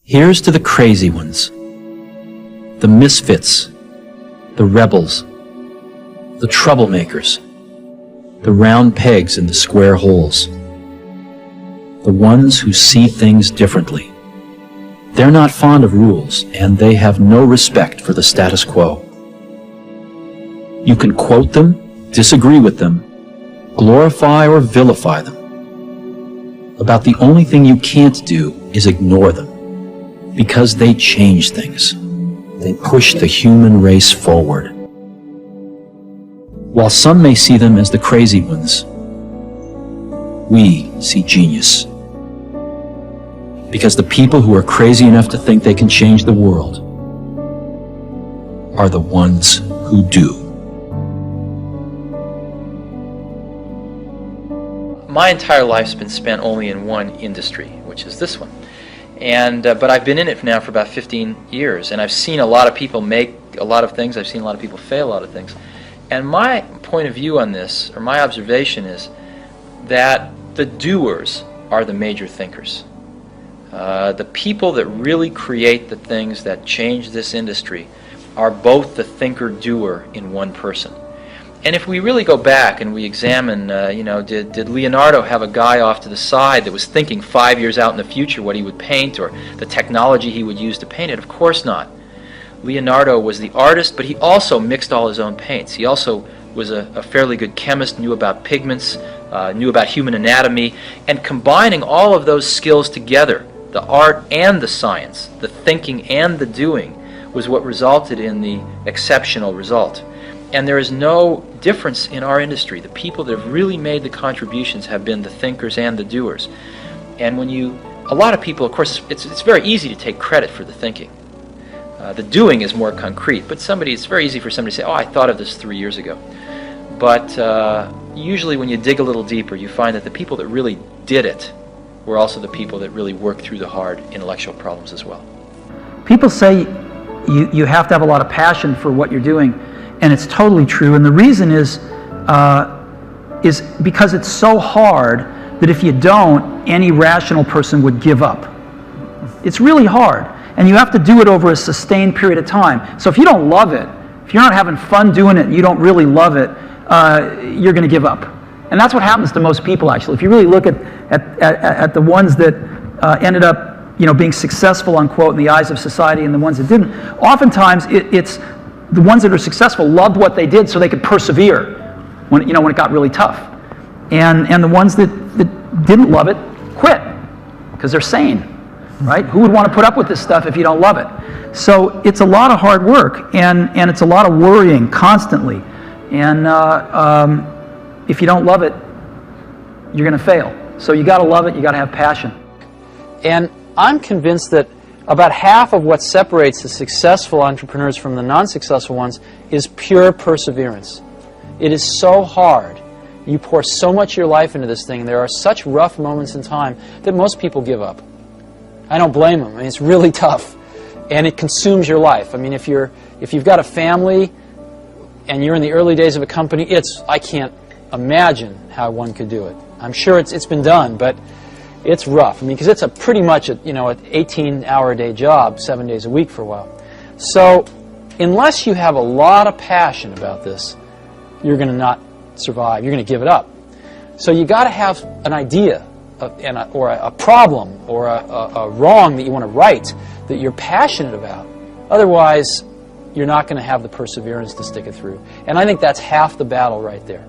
Here's to the crazy ones, the misfits, the rebels, the troublemakers, the round pegs in the square holes, the ones who see things differently. They're not fond of rules, and they have no respect for the status quo. You can quote them, disagree with them, glorify or vilify them. About the only thing you can't do is ignore them, because they change things. They push the human race forward. While some may see them as the crazy ones, we see genius. Because the people who are crazy enough to think they can change the world are the ones who do. My entire life's been spent only in one industry, which is this one. But I've been in it now for about 15 years, and I've seen a lot of people make a lot of things. I've seen a lot of people fail a lot of things. And my point of view on this, or my observation, is that the doers are the major thinkers. The people that really create the things that change this industry are both the thinker-doer in one person. And if we really go back and we examine, did Leonardo have a guy off to the side that was thinking 5 years out in the future what he would paint or the technology he would use to paint it? Of course not. Leonardo was the artist, but he also mixed all his own paints. He also was a fairly good chemist, knew about pigments, knew about human anatomy, and combining all of those skills together, the art and the science, the thinking and the doing, was what resulted in the exceptional result. And there is no difference in our industry. The people that have really made the contributions have been the thinkers and the doers. And a lot of people, of course, it's very easy to take credit for the thinking. The doing is more concrete, but it's very easy for somebody to say, oh, I thought of this 3 years ago. But usually when you dig a little deeper, you find that the people that really did it were also the people that really worked through the hard intellectual problems as well. People say you have to have a lot of passion for what you're doing, and it's totally true. And the reason is because it's so hard that if you don't, any rational person would give up. It's really hard, and you have to do it over a sustained period of time. So if you don't love it, if you're not having fun doing it and you don't really love it, you're going to give up. And that's what happens to most people, actually. If you really look at the ones that ended up being successful, unquote, in the eyes of society and the ones that didn't, oftentimes it's the ones that are successful loved what they did so they could persevere when it got really tough. And the ones that didn't love it quit because they're sane, right? Who would want to put up with this stuff if you don't love it? So it's a lot of hard work, and it's a lot of worrying constantly. And if you don't love it, you're going to fail. So you got to love it, you got to have passion. And I'm convinced that about half of what separates the successful entrepreneurs from the non-successful ones is pure perseverance. It is so hard. You pour so much of your life into this thing. There are such rough moments in time that most people give up. I don't blame them. I mean, it's really tough, and it consumes your life. I mean, if you've got a family and you're in the early days of a company, I can't imagine how one could do it. I'm sure it's been done, but it's rough. I mean, because it's pretty much an 18-hour-a-day job, 7 days a week for a while. So unless you have a lot of passion about this, you're going to not survive. You're going to give it up. So you got to have an idea or a problem or a wrong that you want to right that you're passionate about. Otherwise, you're not going to have the perseverance to stick it through. And I think that's half the battle right there.